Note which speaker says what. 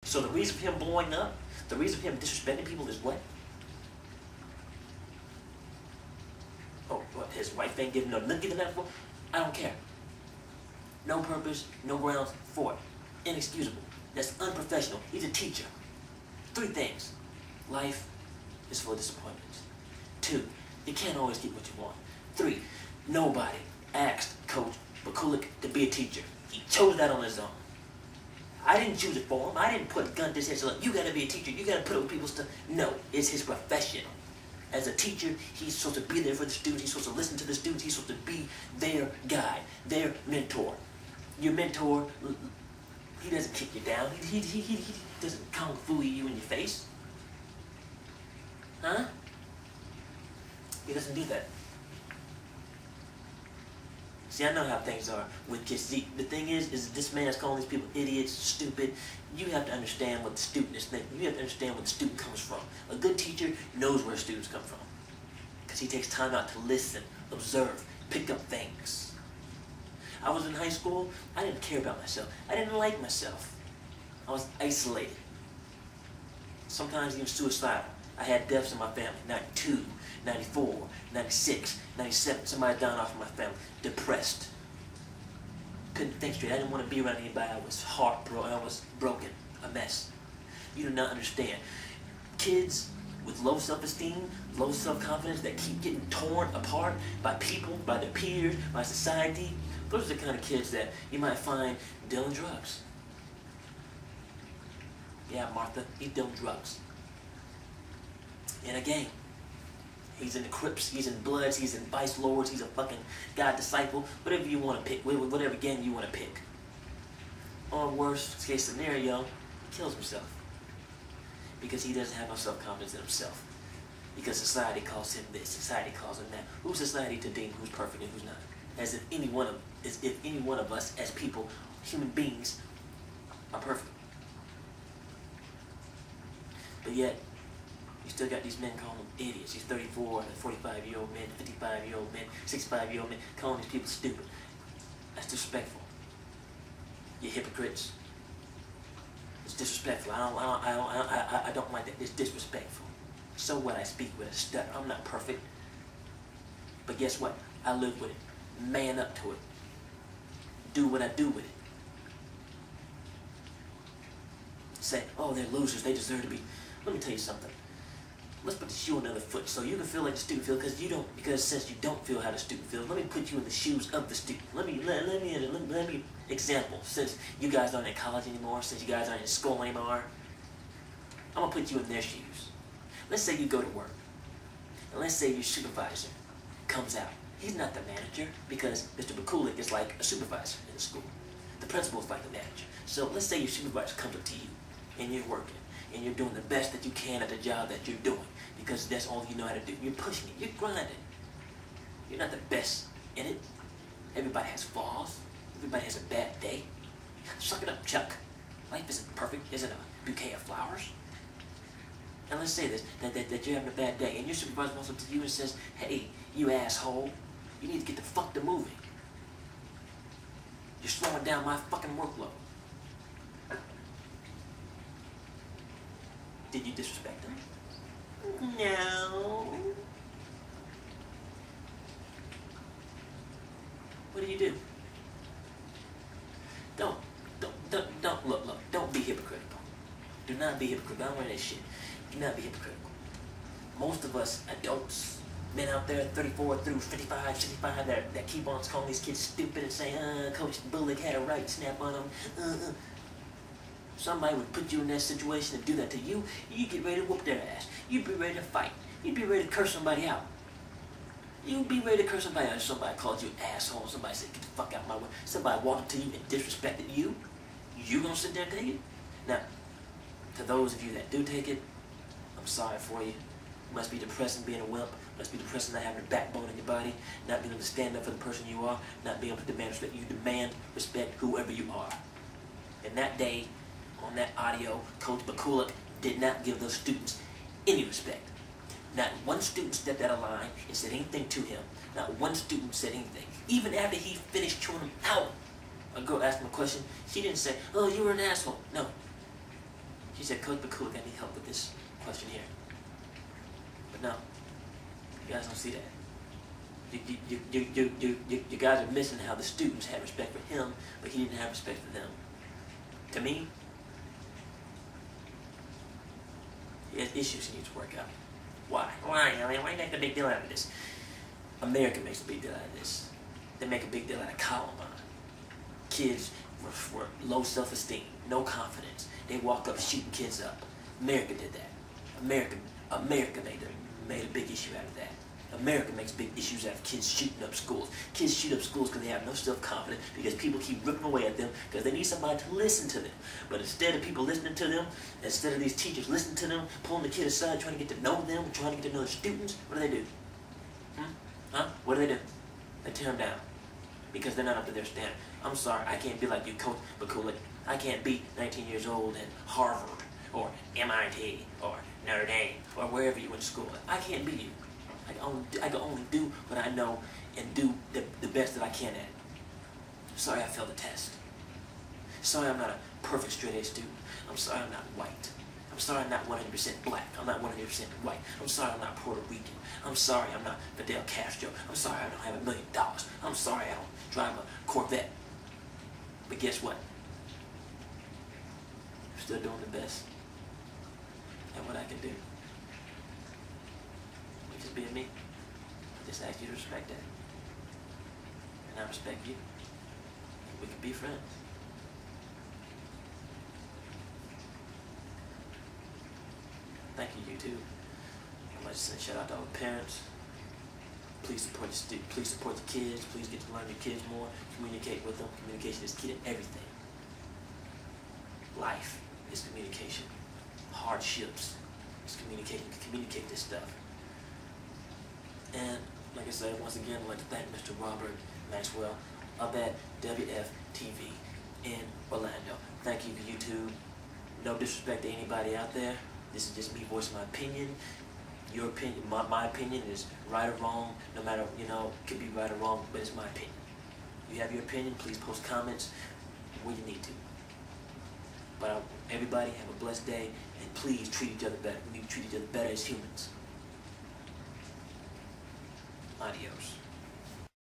Speaker 1: So the reason for him blowing up, the reason for him disrespecting people is what? Oh, what, his wife ain't giving that for? I don't care. No purpose, no grounds for it. Inexcusable. That's unprofessional. He's a teacher. 3 things. Life is full of disappointments. 2, you can't always get what you want. 3, nobody asked Coach Boculac to be a teacher. He chose that on his own. I didn't choose it for him. I didn't put a gun to his head. So look, you gotta be a teacher. You gotta put up with people's stuff. No, it's his profession. As a teacher, he's supposed to be there for the students. He's supposed to listen to the students. He's supposed to be their guide, their mentor. Your mentor, he doesn't kick you down. He doesn't kung fu you in your face. Huh? He doesn't do that. See, I know how things are with kids. See, the thing is this man is calling these people idiots, stupid. You have to understand what the student is thinking. You have to understand where the student comes from. A good teacher knows where students come from, because he takes time out to listen, observe, pick up things. I was in high school. I didn't care about myself. I didn't like myself. I was isolated. Sometimes even suicidal. I had deaths in my family. 92, 94, 96, 97. Somebody died off in my family. Depressed. Couldn't think straight. I didn't want to be around anybody. I was heartbroken. I was broken. A mess. You do not understand. Kids with low self-esteem, low self-confidence that keep getting torn apart by people, by their peers, by society. Those are the kind of kids that you might find dealing drugs. Yeah, Martha, he's dealing drugs. In a gang. He's in the Crips, he's in Bloods, he's in Vice Lords, he's a fucking God disciple, whatever you want to pick, whatever gang you want to pick. Or worst case scenario, he kills himself. Because he doesn't have no self-confidence in himself. Because society calls him this, society calls him that. Who's society to deem who's perfect and who's not? As if any one of us as people, human beings, are perfect. But yet, you still got these men calling them idiots. These 34 and 45-year-old men, 55-year-old men, 65-year-old men, calling these people stupid. That's disrespectful. You're hypocrites. It's disrespectful. I don't like that. It's disrespectful. So what? I speak with a stutter. I'm not perfect. But guess what? I live with it. Man up to it. Do what I do with it. Say, oh, they're losers. They deserve to be. Let me tell you something. Let's put the shoe on the other foot so you can feel like the student feels, because since you don't feel how the student feels, let me put you in the shoes of the student. Let me example, since you guys aren't in college anymore, since you guys aren't in school anymore, I'm gonna put you in their shoes. Let's say you go to work, and let's say your supervisor comes out. He's not the manager, because Mr. Boculac is like a supervisor in the school. The principal is like the manager. So let's say your supervisor comes up to you, and you're working, and you're doing the best that you can at the job that you're doing, because that's all you know how to do. You're pushing it. You're grinding. You're not the best in it. Everybody has flaws. Everybody has a bad day. Suck it up, Chuck. Life isn't perfect. Isn't a bouquet of flowers. And let's say this, that you're having a bad day, and your supervisor comes up to you and says, hey, you asshole, you need to get the fuck to moving. You're slowing down my fucking workload. Did you disrespect him? No. What do? Look, don't be hypocritical. Do not be hypocritical. I don't wear that shit. Do not be hypocritical. Most of us adults, men out there 34 through 55, 65, that keep on calling these kids stupid and saying, Coach Boculac had a right, snap on them. Somebody would put you in that situation and do that to you, you'd get ready to whoop their ass. You'd be ready to fight. You'd be ready to curse somebody out. You'd be ready to curse somebody out if somebody called you an asshole. Somebody said, get the fuck out of my way. Somebody walked up to you and disrespected you. You gonna sit there and take it? Now, to those of you that do take it, I'm sorry for you. It must be depressing being a wimp. It must be depressing not having a backbone in your body, not being able to stand up for the person you are, not being able to demand respect. You demand respect whoever you are. And that day, on that audio, Coach Boculac did not give those students any respect. Not one student stepped out of line and said anything to him. Not one student said anything. Even after he finished chewing them out, a girl asked him a question. She didn't say, oh, you were an asshole. No. She said, Coach Boculac, I need help with this question here. But no, you guys don't see that. You guys are missing how the students had respect for him, but he didn't have respect for them. To me, he has issues he needs to work out. Why? Why? I mean, why make a big deal out of this? America makes a big deal out of this. They make a big deal out of Columbine. Kids were low self-esteem, no confidence. They walk up shooting kids up. America did that. America made a big issue out of that. America makes big issues out of kids shooting up schools. Kids shoot up schools because they have no self-confidence, because people keep ripping away at them, because they need somebody to listen to them. But instead of people listening to them, instead of these teachers listening to them, pulling the kid aside, trying to get to know them, trying to get to know the students, what do? What do? They tear them down because they're not up to their standard. I'm sorry, I can't be like you, Coach Boculac. I can't be 19 years old in Harvard or MIT or Notre Dame or wherever you went to school. I can't be you. I can only do what I know and do the best that I can at. Sorry I failed the test. Sorry I'm not a perfect straight A student. I'm sorry I'm not white. I'm sorry I'm not 100% black. I'm not 100% white. I'm sorry I'm not Puerto Rican. I'm sorry I'm not Fidel Castro. I'm sorry I don't have $1 million. I'm sorry I don't drive a Corvette. But guess what? I'm still doing the best at what I can do. Just being me. I just ask you to respect that. And I respect you. We can be friends. Thank you, YouTube. I'd like to send a shout out to all the parents. Please support the please support the kids. Please get to learn your kids more. Communicate with them. Communication is key to everything. Life is communication. Hardships is communication. You can communicate this stuff. And like I said, once again, I'd like to thank Mr. Robert Maxwell up at WFTV in Orlando. Thank you, YouTube. No disrespect to anybody out there. This is just me voicing my opinion. Your opinion, my opinion is right or wrong, no matter, could be right or wrong, but it's my opinion. You have your opinion, please post comments where you need to. But everybody have a blessed day, and please treat each other better. We need to treat each other better as humans. Adios.